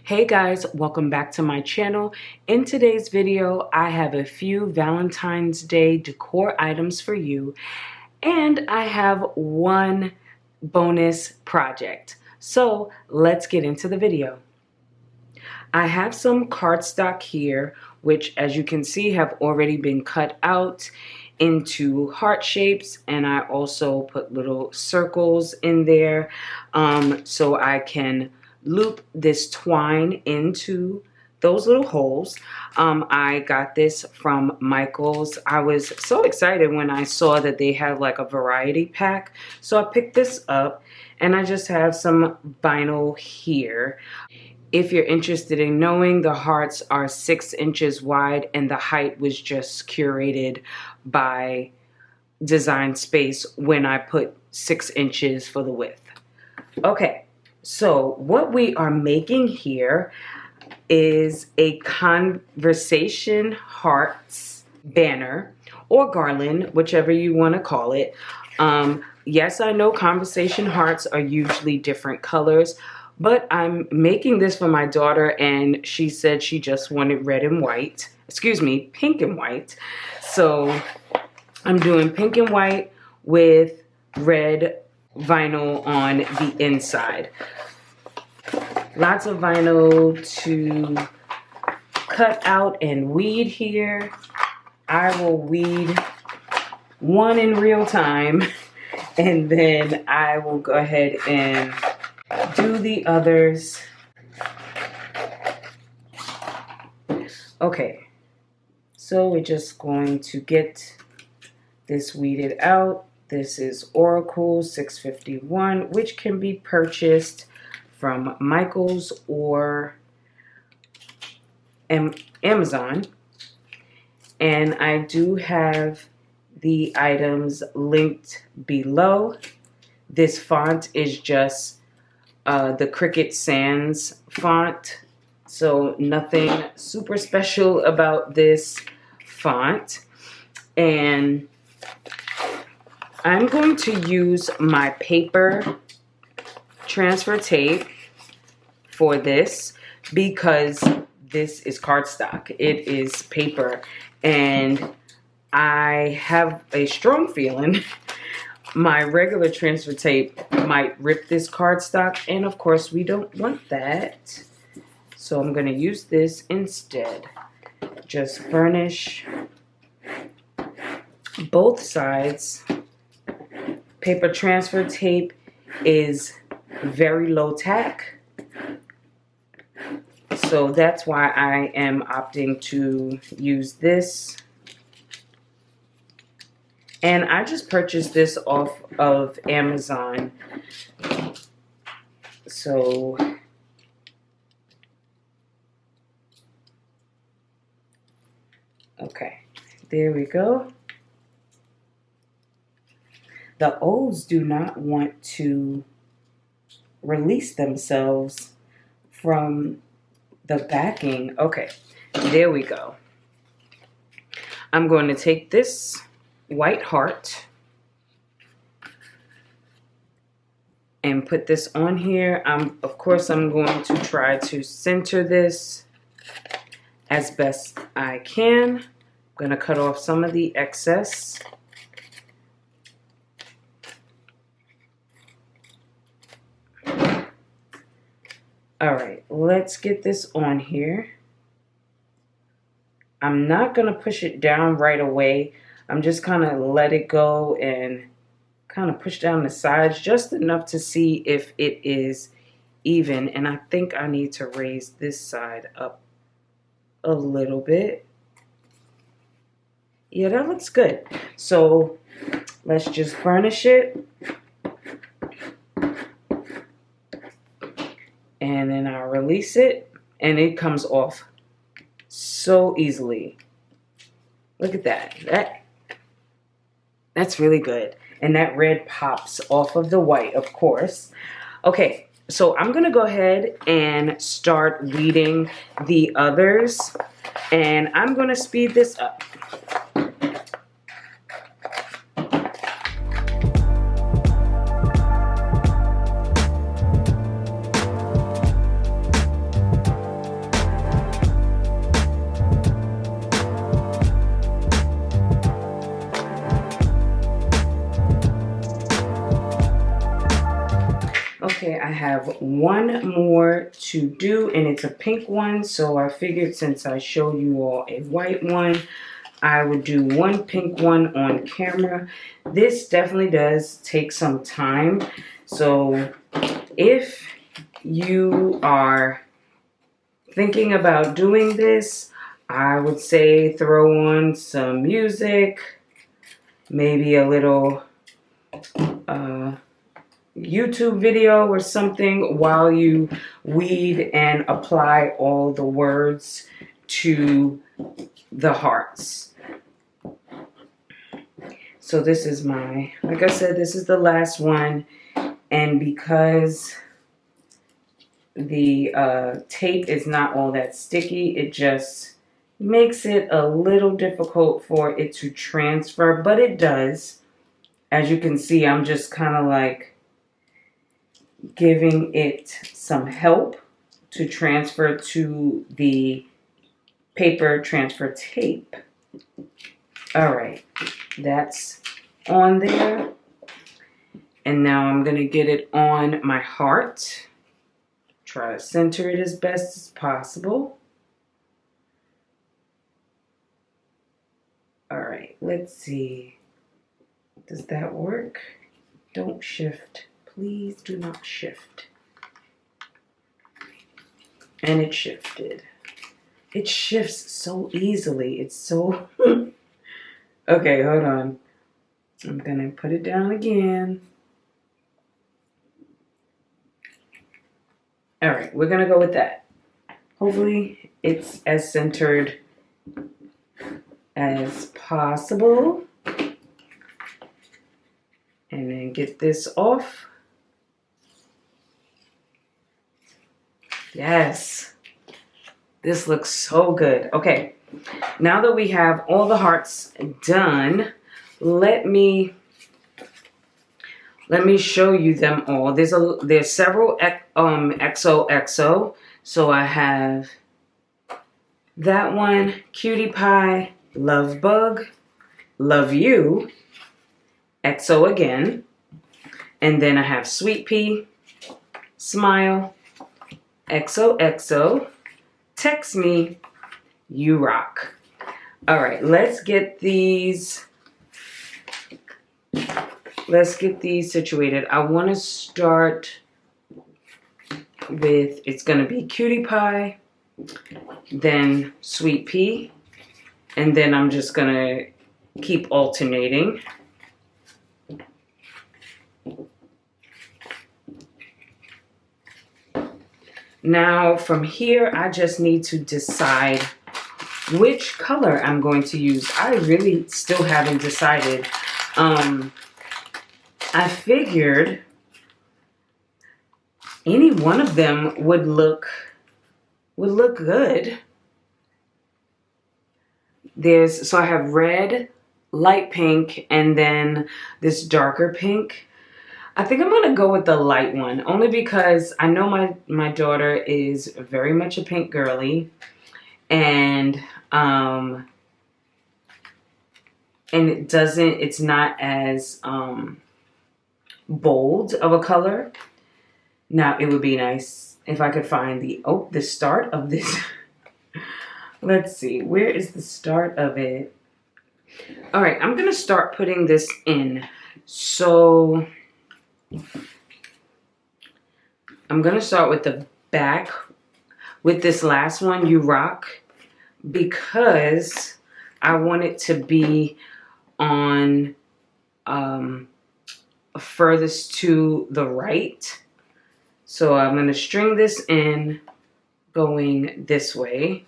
Hey guys, welcome back to my channel. In today's video, I have a few Valentine's Day decor items for you, and I have one bonus project. So let's get into the video. I have some cardstock here, which as you can see have already been cut out into heart shapes, and I also put little circles in there so I can loop this twine into those little holes. I got this from Michael's. I was so excited when I saw that they had like a variety pack, so I picked this up, and I just have some vinyl here. If you're interested in knowing, the hearts are 6 inches wide, and the height was just curated by Design Space when I put 6 inches for the width. Okay. So what we are making here is a conversation hearts banner or garland, whichever you want to call it. Yes, I know conversation hearts are usually different colors, but I'm making this for my daughter, and she said she just wanted red and white. Excuse me, pink and white. So I'm doing pink and white with red vinyl on the inside. Lots of vinyl to cut out and weed here. I will weed one in real time, and then I will go ahead and do the others. Okay, so we're just going to get this weeded out. This is Oracle 651, which can be purchased from Michael's or Amazon. And I do have the items linked below. This font is just the Cricut Sans font, so nothing super special about this font. And I'm going to use my paper transfer tape for this because this is cardstock. It is paper, and I have a strong feeling my regular transfer tape might rip this cardstock, and of course we don't want that. So I'm going to use this instead. Just burnish both sides. Paper transfer tape is very low tack, so that's why I am opting to use this. And I just purchased this off of Amazon. So okay, there we go. The O's do not want to release themselves from the backing. Okay, there we go. I'm going to take this white heart and put this on here. Of course, I'm going to try to center this as best I can. I'm going to cut off some of the excess. All right, let's get this on here. I'm not going to push it down right away. I'm just kind of let it go and kind of push down the sides just enough to see if it is even. And I think I need to raise this side up a little bit. Yeah, that looks good. So let's just burnish it. And then I'll release it, and it comes off so easily. Look at that. That's really good. And that red pops off of the white, of course. Okay, so I'm going to go ahead and start weeding the others, and I'm going to speed this up. Okay, I have one more to do, and it's a pink one. So I figured since I showed you all a white one, I would do one pink one on camera. This definitely does take some time. So if you are thinking about doing this, I would say throw on some music, maybe a little YouTube video or something while you weed and apply all the words to the hearts. So this is my, like I said, this is the last one, and because the tape is not all that sticky, it just makes it a little difficult for it to transfer, but it does. As you can see, I'm just kind of like giving it some help to transfer to the paper transfer tape. All right, that's on there. And now I'm gonna get it on my heart. Try to center it as best as possible. All right, let's see. Does that work? Don't shift. Please do not shift. And it shifted. It shifts so easily. It's so... Okay, hold on. I'm gonna put it down again. All right, we're gonna go with that. Hopefully it's as centered as possible. And then get this off. Yes, this looks so good. Okay, now that we have all the hearts done, let me show you them all. There's several XOXO. So I have that one, Cutie Pie, Love Bug, Love You, XO again, and then I have Sweet Pea, Smile, XOXO, Text Me, You Rock. All right, let's get these situated. I want to start with, it's going to be Cutie Pie, then Sweet Pea, and then I'm just going to keep alternating. Now from here, I just need to decide which color I'm going to use. I really still haven't decided. I figured any one of them would look good. So I have red, light pink, and then this darker pink. I think I'm gonna go with the light one, only because I know my daughter is very much a pink girly, and it's not as bold of a color. Now it would be nice if I could find the start of this. Let's see, where is the start of it? All right, I'm gonna start putting this in. So I'm gonna start with the back with this last one, You Rock, because I want it to be on furthest to the right. So I'm gonna string this in going this way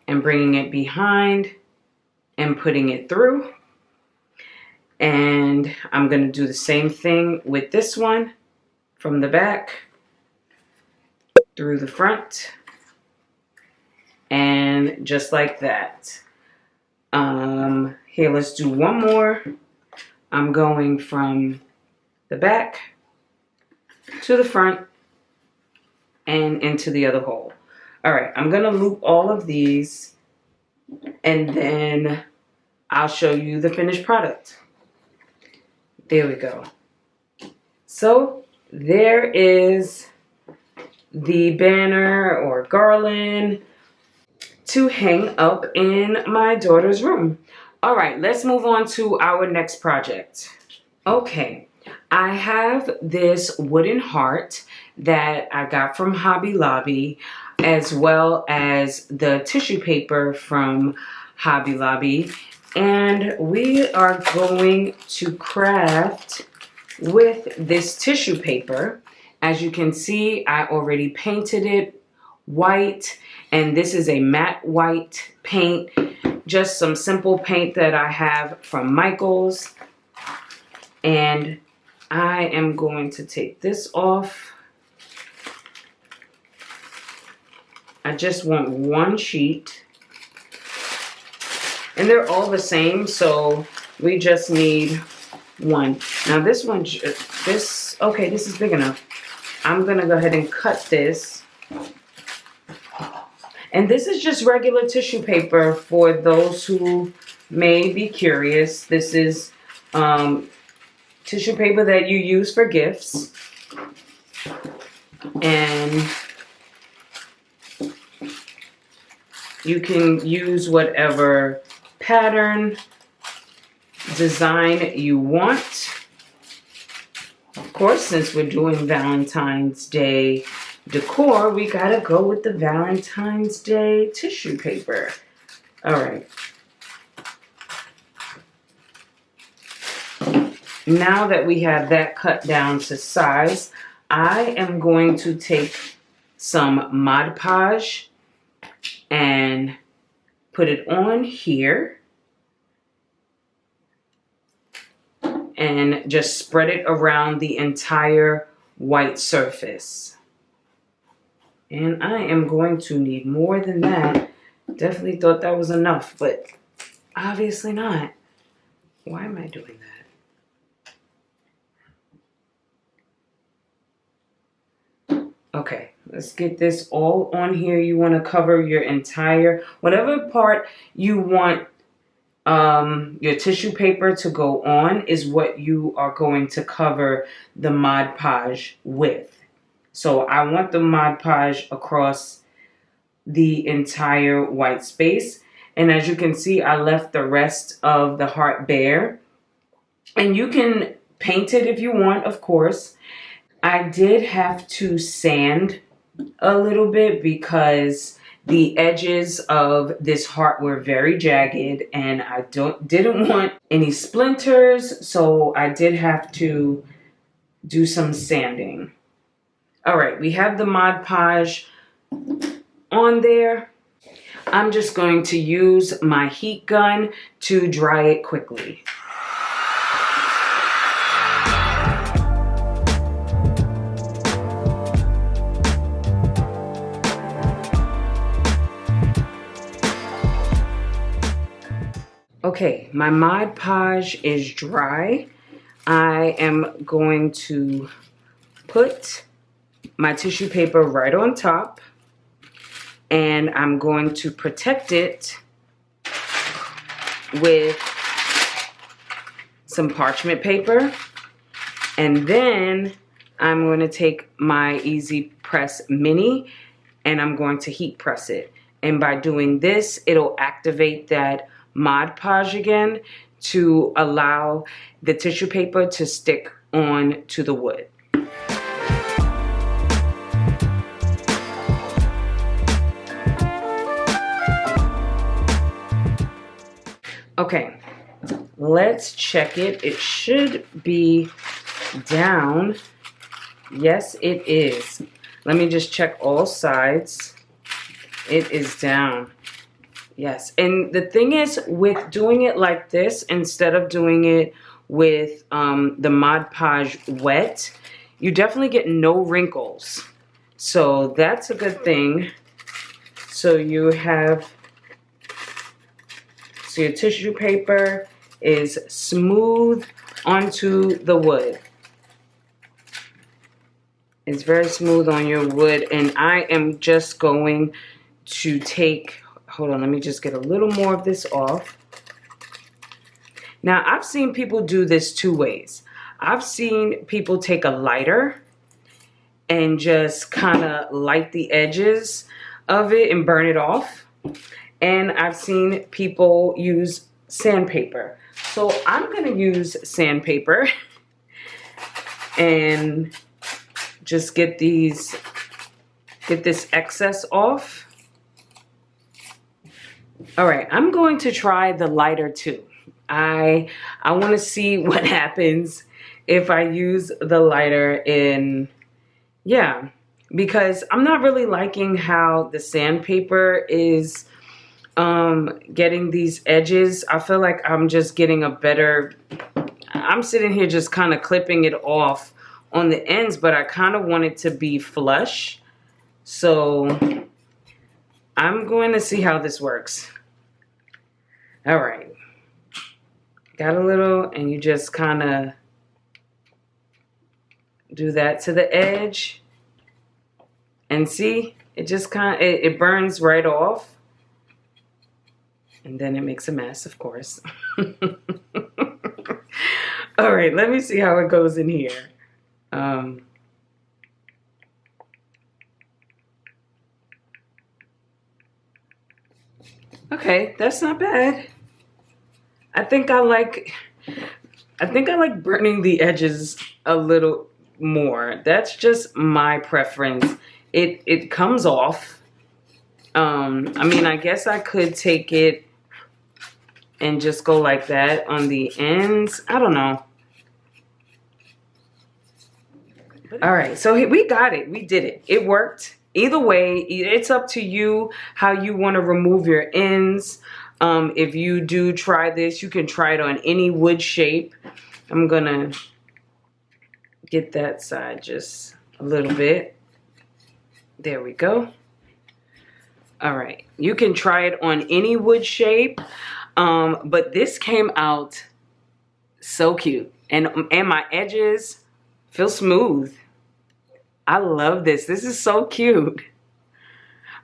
and bringing it behind and putting it through. And I'm going to do the same thing with this one from the back through the front. And just like that. Here, let's do one more. I'm going from the back to the front and into the other hole. All right, I'm going to loop all of these and then I'll show you the finished product. There we go. So there is the banner or garland to hang up in my daughter's room. All right, let's move on to our next project. Okay, I have this wooden heart that I got from Hobby Lobby, as well as the tissue paper from Hobby Lobby. And we are going to craft with this tissue paper. As you can see, I already painted it white, and this is a matte white paint, just some simple paint that I have from Michaels. And I am going to take this off. I just want one sheet, and they're all the same, so we just need one. Now this one, okay, this is big enough. I'm gonna go ahead and cut this. And this is just regular tissue paper for those who may be curious. This is tissue paper that you use for gifts. And you can use whatever pattern, design you want. Of course, since we're doing Valentine's Day decor, we gotta go with the Valentine's Day tissue paper. All right. Now that we have that cut down to size, I am going to take some Mod Podge and put it on here and just spread it around the entire white surface. And I am going to need more than that. Definitely thought that was enough, but obviously not. Why am I doing that? Okay, let's get this all on here. You want to cover your entire, whatever part you want your tissue paper to go on is what you are going to cover the Mod Podge with. So I want the Mod Podge across the entire white space. And as you can see, I left the rest of the heart bare. And you can paint it if you want, of course. I did have to sand a little bit because the edges of this heart were very jagged and I didn't want any splinters, so I did have to do some sanding. All right, we have the Mod Podge on there. I'm just going to use my heat gun to dry it quickly. Okay, my Mod Podge is dry. I am going to put my tissue paper right on top, and I'm going to protect it with some parchment paper. And then I'm going to take my Easy Press Mini and I'm going to heat press it. And by doing this, it'll activate that Mod Podge again to allow the tissue paper to stick on to the wood. Okay, let's check it. It should be down. Yes, it is. Let me just check all sides. It is down. Yes, and the thing is, with doing it like this, instead of doing it with the Mod Podge wet, you definitely get no wrinkles. So that's a good thing. So you have, so your tissue paper is smooth onto the wood. It's very smooth on your wood, and I am just going to take, hold on, let me just get a little more of this off. Now, I've seen people do this two ways. I've seen people take a lighter and just kind of light the edges of it and burn it off. And I've seen people use sandpaper. So I'm going to use sandpaper and just get this excess off. All right, I'm going to try the lighter too. I want to see what happens if I use the lighter in, yeah, because I'm not really liking how the sandpaper is getting these edges. I feel like I'm just getting a better, I'm sitting here just kind of clipping it off on the ends, but I kind of want it to be flush. So I'm going to see how this works. All right. Got a little, and you just kind of do that to the edge. And see, it just kind of, it burns right off. And then it makes a mess, of course. All right, let me see how it goes in here. Okay, that's not bad. I think I like burning the edges a little more. That's just my preference. It comes off. I mean, I guess I could take it and just go like that on the ends. I don't know. All right, so we got it. We did it. It worked. Either way, it's up to you how you want to remove your ends. If you do try this, you can try it on any wood shape. I'm gonna get that side just a little bit. There we go. All right, you can try it on any wood shape, but this came out so cute, and my edges feel smooth. I love this. This is so cute.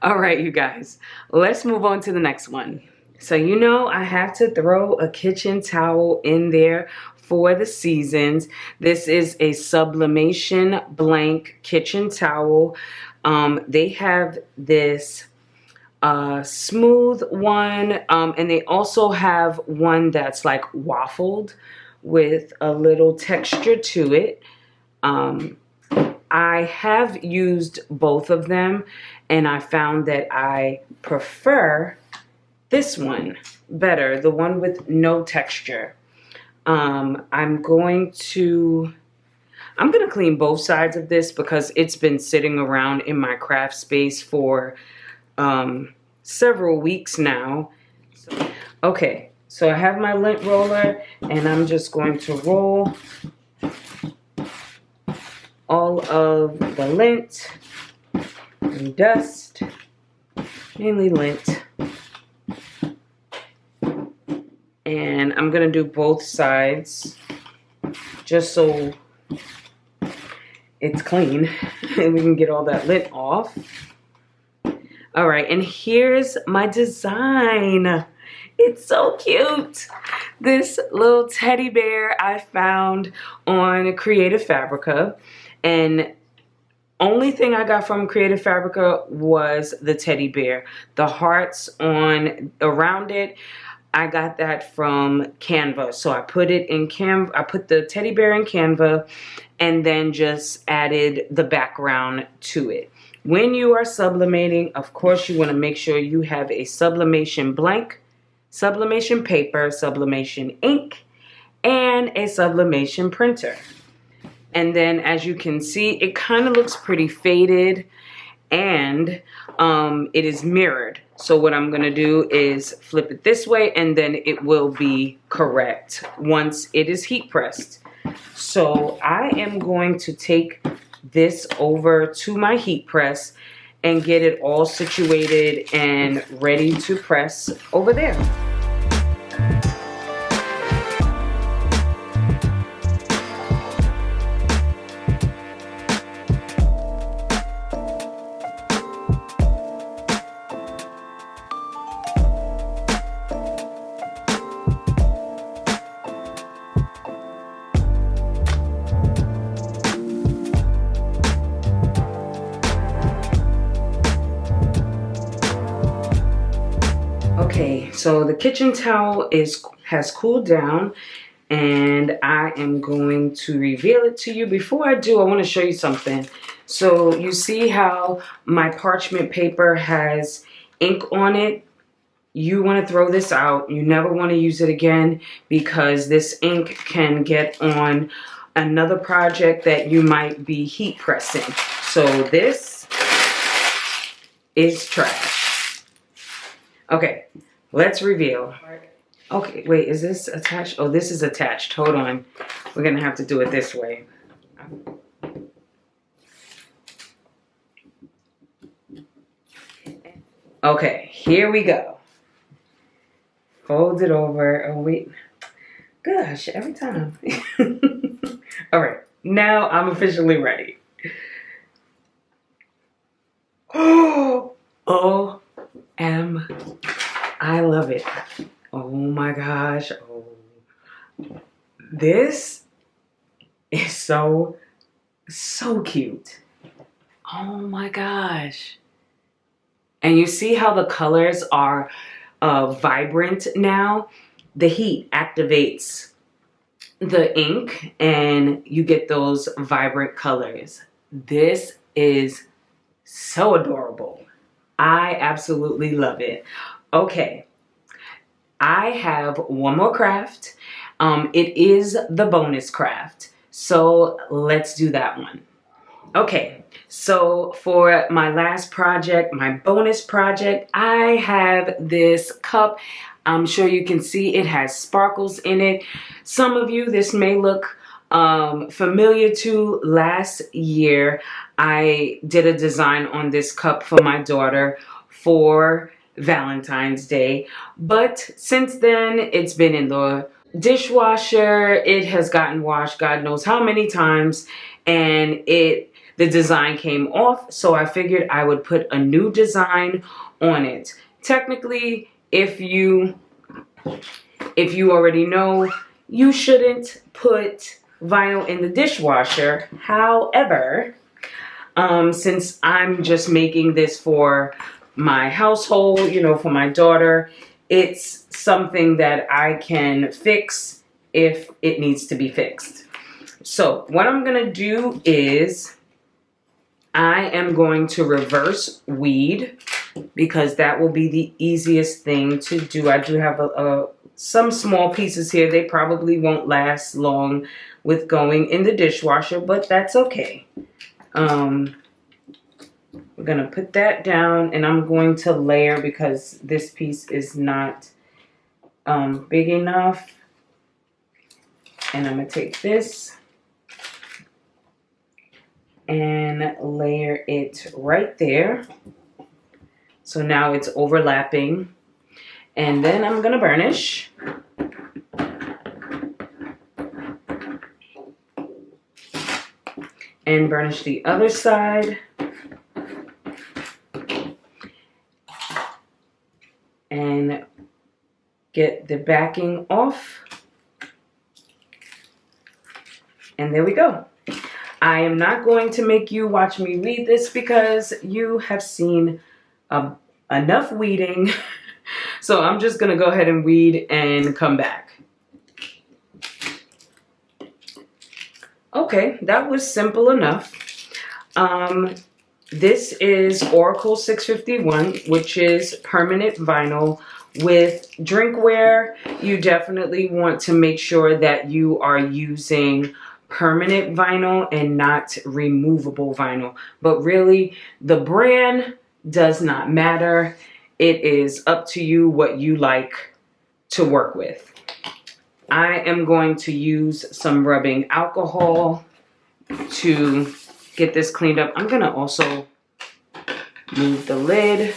All right, you guys, let's move on to the next one. So you know I have to throw a kitchen towel in there for the seasons. This is a Sublimation blank kitchen towel. They have this smooth one, and they also have one that's like waffled with a little texture to it. I have used both of them, and I found that I prefer this one better, the one with no texture. I'm going to clean both sides of this because it's been sitting around in my craft space for several weeks now. Okay, so I have my lint roller, and I'm just going to roll all of the lint and dust, mainly lint. And I'm gonna do both sides just so it's clean and we can get all that lint off. All right, and here's my design. It's so cute. This little teddy bear I found on Creative Fabrica, and only thing I got from Creative Fabrica was the teddy bear. The hearts around it, I got that from Canva. So I put it in Canva. I put the teddy bear in Canva and then just added the background to it. When you are sublimating, of course, you want to make sure you have a sublimation blank, sublimation paper, sublimation ink, and a sublimation printer. And then as you can see, it kind of looks pretty faded, and it is mirrored. So what I'm going to do is flip it this way, and then it will be correct once it is heat pressed. So I am going to take this over to my heat press and get it all situated and ready to press over there. So the kitchen towel has cooled down, and I am going to reveal it to you. Before I do, I want to show you something. So you see how my parchment paper has ink on it? You want to throw this out. You never want to use it again, because this ink can get on another project that you might be heat pressing. So this is trash. Okay, let's reveal. Okay, wait, is this attached? Oh, this is attached. Hold on. We're going to have to do it this way. Okay, here we go. Fold it over. Oh, wait. Gosh, every time. All right, now I'm officially ready. Oh, I love it. Oh my gosh. Oh, this is so cute. Oh my gosh. And you see how the colors are vibrant now? The heat activates the ink and you get those vibrant colors. This is so adorable. I absolutely love it. Okay, I have one more craft. It is the bonus craft. So let's do that one. Okay, so for my last project, my bonus project, I have this cup. I'm sure you can see it has sparkles in it. Some of you, this may look familiar to. Last year, I did a design on this cup for my daughter for Valentine's Day. But since then, it's been in the dishwasher. It has gotten washed God knows how many times, and the design came off, so I figured I would put a new design on it. Technically, if you already know, you shouldn't put vinyl in the dishwasher. However, since I'm just making this for my household, you know, for my daughter, it's something that I can fix if it needs to be fixed. So what I'm gonna do is I am going to reverse weed, because that will be the easiest thing to do. I do have some small pieces here. They probably won't last long with going in the dishwasher, but that's okay. We're going to put that down, and I'm going to layer because this piece is not big enough. And I'm going to take this and layer it right there. So now it's overlapping. And then I'm gonna burnish. And burnish the other side. And get the backing off. And there we go. I am not going to make you watch me weed this because you have seen enough weeding. So I'm just going to go ahead and weed and come back. Okay, that was simple enough. This is Oracle 651, which is permanent vinyl with drinkware. You definitely want to make sure that you are using permanent vinyl and not removable vinyl. But really, the brand does not matter. It is up to you what you like to work with. I am going to use some rubbing alcohol to get this cleaned up. I'm going to also move the lid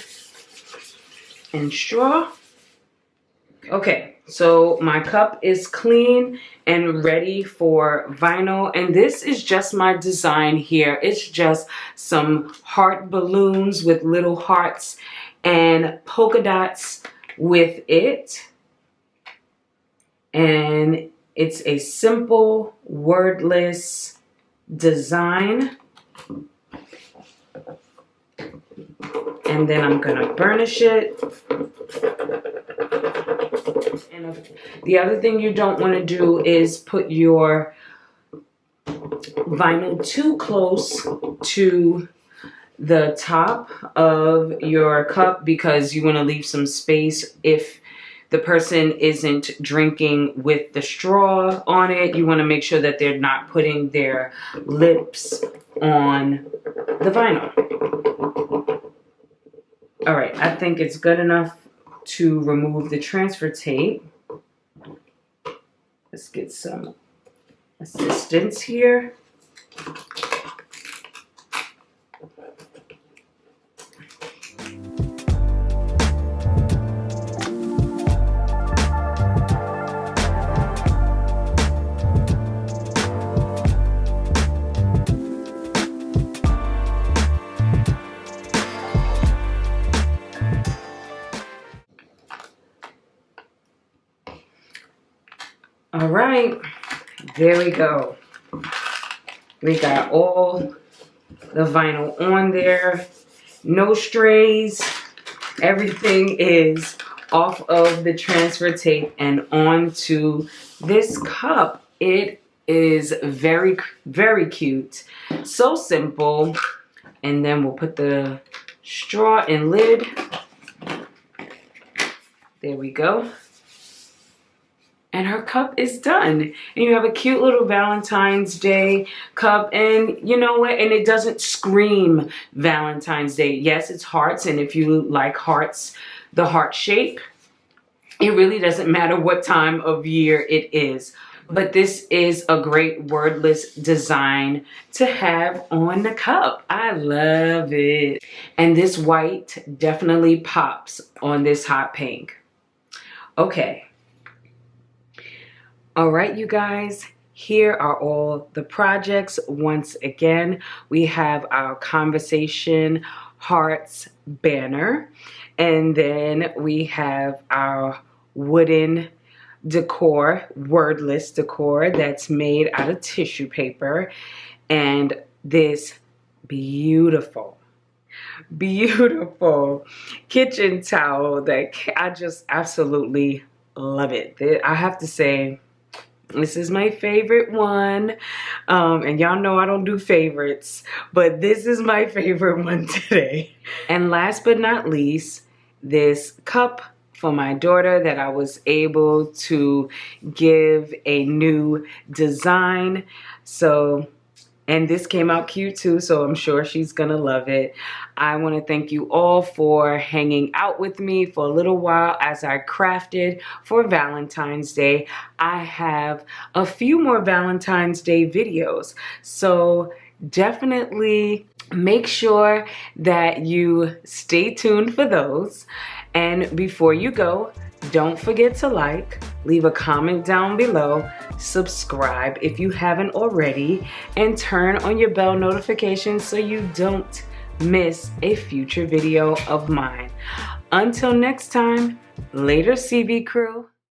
and straw. Okay, so my cup is clean and ready for vinyl, and this is just my design here. It's just some heart balloons with little hearts and polka dots with it, and it's a simple wordless design. And then I'm gonna burnish it. And the other thing you don't want to do is put your vinyl too close to the top of your cup, because you want to leave some space if the person isn't drinking with the straw on it. You want to make sure that they're not putting their lips on the vinyl. All right, I think it's good enough to remove the transfer tape. Let's get some assistance here. All right, there we go. We got all the vinyl on there. No strays. Everything is off of the transfer tape and onto this cup. It is very, very cute. So simple. And then we'll put the straw and lid. There we go. And her cup is done. And you have a cute little Valentine's Day cup. And you know what? And it doesn't scream Valentine's Day. Yes, it's hearts. And if you like hearts, the heart shape, it really doesn't matter what time of year it is. But this is a great wordless design to have on the cup. I love it. And this white definitely pops on this hot pink. Okay. All right, you guys, here are all the projects. Once again, we have our conversation hearts banner, and then we have our wooden decor, wordless decor that's made out of tissue paper, and this beautiful kitchen towel that I just absolutely love it. I have to say, this is my favorite one, and y'all know I don't do favorites, but this is my favorite one today. And last but not least, this cup for my daughter that I was able to give a new design. So, and this came out cute too, so I'm sure she's gonna love it. I want to thank you all for hanging out with me for a little while as I crafted for Valentine's Day. I have a few more Valentine's Day videos, so definitely make sure that you stay tuned for those. And before you go, don't forget to like, leave a comment down below, subscribe if you haven't already, and turn on your bell notifications so you don't miss a future video of mine. Until next time, later CV crew.